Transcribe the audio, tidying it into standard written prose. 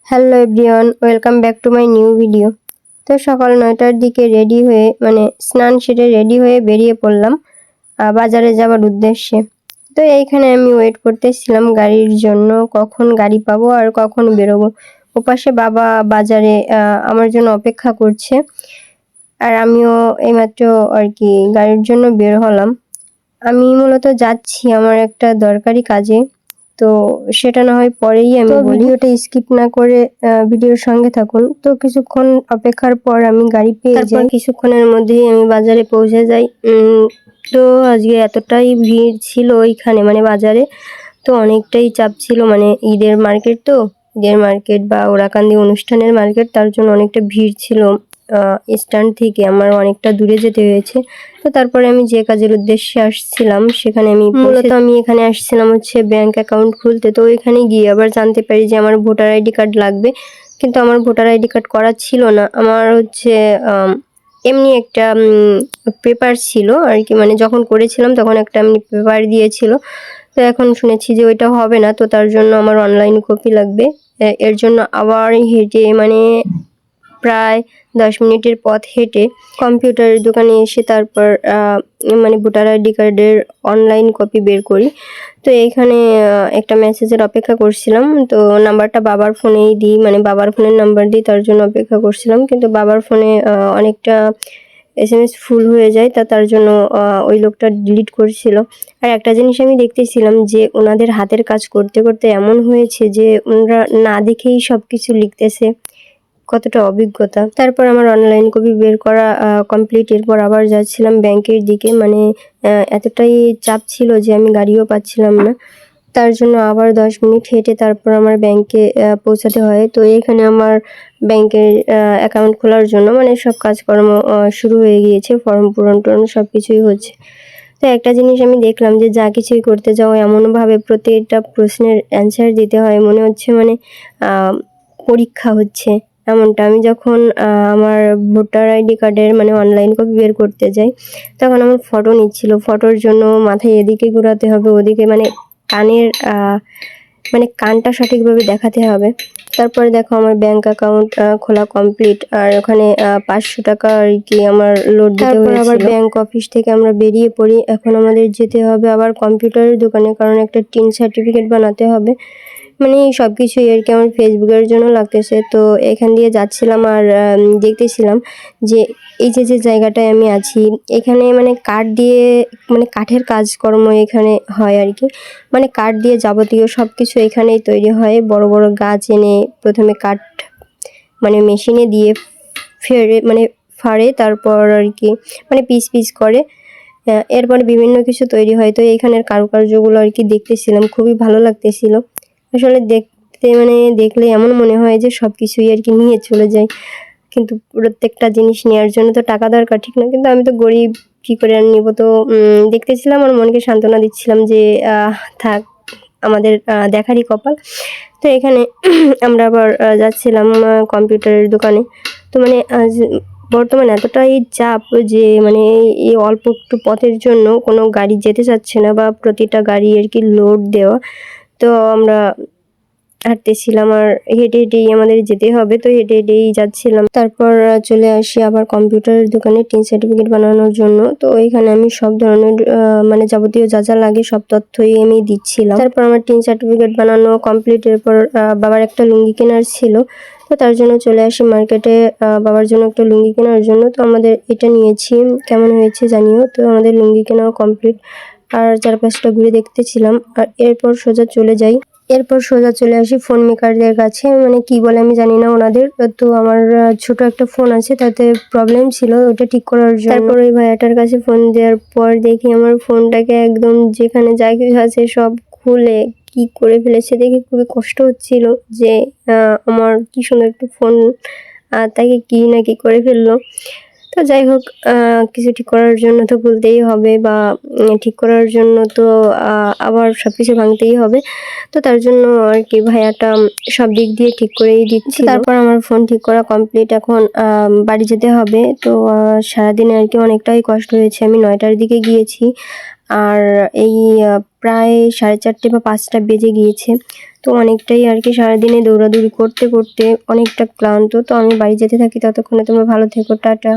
Hello everyone, welcome back to my new video. তো সকাল 9টার দিকে রেডি হয়ে স্নান সেরে রেডি হয়ে বেরিয়ে পড়লাম বাজারে যাওয়ার উদ্দেশ্যে। তো এইখানে আমি ওয়েট করতেছিলাম গাড়ির জন্য, কখন গাড়ি পাবো আর কখন বেরোবো। ওপাশে বাবা বাজারে আমার জন্য অপেক্ষা করছে, আর আমিও এইমাত্র আর কি গাড়ির জন্য বের হলাম। আমি মূলত যাচ্ছি আমার একটা দরকারি কাজে, তো সেটা না হয় পরেই আমি ভিডিওটা স্কিপ না করে ভিডিওর সঙ্গে থাকুন। তো কিছুক্ষণ অপেক্ষার পর আমি গাড়ি পেয়ে যাই, কিছুক্ষণের মধ্যেই আমি বাজারে পৌঁছে যাই। তো আজকে এতটাই ভিড় ছিল ওইখানে বাজারে, তো অনেকটাই চাপ ছিল। ঈদের মার্কেট বা ওরাকান্দি অনুষ্ঠানের মার্কেট, তার জন্য অনেকটা ভিড় ছিল। স্ট্যান্ড থেকে আমার অনেকটা দূরে যেতে হয়েছে। তো তারপরে আমি যে কাজের উদ্দেশ্যে আসছিলাম সেখানে আমি এখানে আসছিলাম হচ্ছে ব্যাংক অ্যাকাউন্ট খুলতে। তো ওইখানে গিয়ে আবার জানতে পারি যে আমার ভোটার আইডি কার্ড লাগবে, কিন্তু আমার ভোটার আইডি কার্ড করা ছিল না। আমার হচ্ছে এমনি একটা পেপার ছিল আর কি, যখন করেছিলাম তখন একটা এমনি পেপার দিয়েছিল। তো এখন শুনেছি যে ওইটা হবে না, তো তার জন্য আমার অনলাইন কপি লাগবে। এর জন্য আবার হেঁটে প্রায় 10 মিনিটের পথ হেঁটে কম্পিউটারের দোকানে এসে তারপর ভোটার আইডি কার্ডের অনলাইন কপি বের করি। তো এইখানে একটা মেসেজের অপেক্ষা করছিলাম। তো নাম্বারটা বাবার ফোনেই দিই, বাবার ফোনের নাম্বার দিই, তার জন্য অপেক্ষা করছিলাম। কিন্তু বাবার ফোনে অনেকটা SMS ফুল হয়ে যায়, তার জন্য ওই লোকটা ডিলিট করছিল। আর একটা জিনিস আমি দেখতেছিলাম যে ওনাদের হাতের কাজ করতে করতে এমন হয়েছে যে ওনারা না দেখেই সব কিছু লিখতেছে, কতটা অভিজ্ঞতা। তারপর আমার অনলাইন কপি বের করা কমপ্লিট। এরপর আবার যাচ্ছিলাম ব্যাংকের দিকে। এতটাই চাপ ছিল যে আমি গাড়িও পাচ্ছিলাম না, তার জন্য আবার 10 মিনিট হেঁটে তারপর আমার ব্যাংকে পৌঁছাতে হয়। তো এখানে আমার ব্যাংকের অ্যাকাউন্ট খোলার জন্য সব কাজকর্ম শুরু হয়ে গিয়েছে, ফর্ম পূরণ সব কিছুই হচ্ছে। তো একটা জিনিস আমি দেখলাম যে যা কিছুই করতে যাও এমনভাবে প্রত্যেকটা প্রশ্নের অ্যান্সার দিতে হয়, মনে হচ্ছে পরীক্ষা হচ্ছে এমনটা। আমি যখন আমার ভোটার আইডি কার্ডের অনলাইন কপি বের করতে যাই, তখন আমার ফটো নিচ্ছিল। ফটোর জন্য মাথায় এদিকে ঘোরাতে হবে, ওদিকে কানের কানটা সঠিকভাবে দেখাতে হবে। তারপরে দেখো আমার ব্যাংক অ্যাকাউন্ট খোলা কমপ্লিট, আর ওখানে 500 টাকা আর কি আমার লোড দিতে হয়েছিল। আবার ব্যাংক অফিস থেকে আমরা বেরিয়ে পড়ি। এখন আমাদের যেতে হবে আবার কম্পিউটারের দোকানে, কারণ একটা টিন সার্টিফিকেট বানাতে হবে। সব কিছুই আর কি আমার ফেসবুকের জন্য লাগতেছে। তো এখান দিয়ে যাচ্ছিলাম আর দেখতেছিলাম যে এই যে জায়গাটায় আমি আছি, এখানে কাঠ দিয়ে কাঠের কাজকর্ম এখানে হয় আর কি। কাঠ দিয়ে যাবতীয় সব কিছু এখানেই তৈরি হয়। বড় বড় গাছ এনে প্রথমে কাঠ মেশিনে দিয়ে ফাড়ে, তারপর আর কি পিস পিস করে, এরপর বিভিন্ন কিছু তৈরি হয়। তো এখানের কারুকার্যগুলো আর কি দেখতেছিলাম, খুবই ভালো লাগতেছিল। আসলে দেখতে দেখলে এমন মনে হয় যে সব কিছুই আর কি নিয়ে চলে যায়, কিন্তু প্রত্যেকটা জিনিস নেওয়ার জন্য তো টাকা দরকার, ঠিক না? কিন্তু আমি তো গরিব, কি করে আর নিব? তো দেখতেছিলাম আর মনকে সান্ত্বনা দিচ্ছিলাম যে থাক, আমাদের দেখারই কপাল। তো এখানে আমরা আবার যাচ্ছিলাম কম্পিউটারের দোকানে। তো বর্তমানে এতটাই চাপ যে এই অল্প একটু পথের জন্য কোনো গাড়ি যেতে চাচ্ছে না, বা প্রতিটা গাড়ি আর কি লোড দেওয়া। তো আমরা হাঁটতেছিলাম, আর হেঁটে হেঁটেই আমাদের যেতে হবে, তো হেঁটে হেঁটেই যাচ্ছিলাম। তারপর চলে আসি আবার কম্পিউটারের দোকানে টিন সার্টিফিকেট বানানোর জন্য। তো ওইখানে আমি সব ধরনের যাবতীয় যা যা লাগে সব তথ্যই আমি দিচ্ছিলাম। তারপর আমার টিন সার্টিফিকেট বানানো কমপ্লিট। এরপর বাবার একটা লুঙ্গি কেনার ছিল, তো তার জন্য চলে আসি মার্কেটে বাবার জন্য একটা লুঙ্গি কেনার জন্য। তো আমাদের এটা নিয়েছি, কেমন হয়েছে জানিও। তো আমাদের লুঙ্গি কেনাও কমপ্লিট, আর চারপাশটা ঘুরে দেখতেছিলাম। আর এরপর সোজা চলে আসি ফোন মেকারদের কাছে। কি বলে আমি জানি না ওনাদের। তো আমার ছোট একটা ফোন আছে, তাতে প্রবলেম ছিল, ওটা ঠিক করার জন্য। তারপর ওই ভাইয়াটার কাছে ফোন দেওয়ার পর দেখি আমার ফোনটাকে একদম যেখানে যা কিছু আছে সব খুলে কি করে ফেলেছে, দেখে খুবই কষ্ট হচ্ছিল যে আমার কি সুন্দর একটা ফোন তাকে কি না কি করে ফেললো। তো যাই হোক, কিছু ঠিক করার জন্য তো বলতেই হবে, বা ঠিক করার জন্য তো আবার সব কিছু ভাঙতেই হবে। তো তার জন্য আর কি ভাইয়াটা সব দিক দিয়ে ঠিক করেই দিচ্ছে। তারপর আমার ফোন ঠিক করা কমপ্লিট। এখন বাড়ি যেতে হবে। তো সারাদিনে আর কি অনেকটাই কষ্ট হয়েছে। আমি 9টার দিকে গিয়েছি, আর এই প্রায় 4:30 বা 5টা বেজে গিয়েছে। তো অনেকটাই আর কি সারাদিনে দৌড়াদৌড়ি করতে করতে অনেকটা ক্লান্ত। তো আমি বাড়ি যেতে থাকি, ততক্ষণে তোমরা ভালো থেকো, টাটা।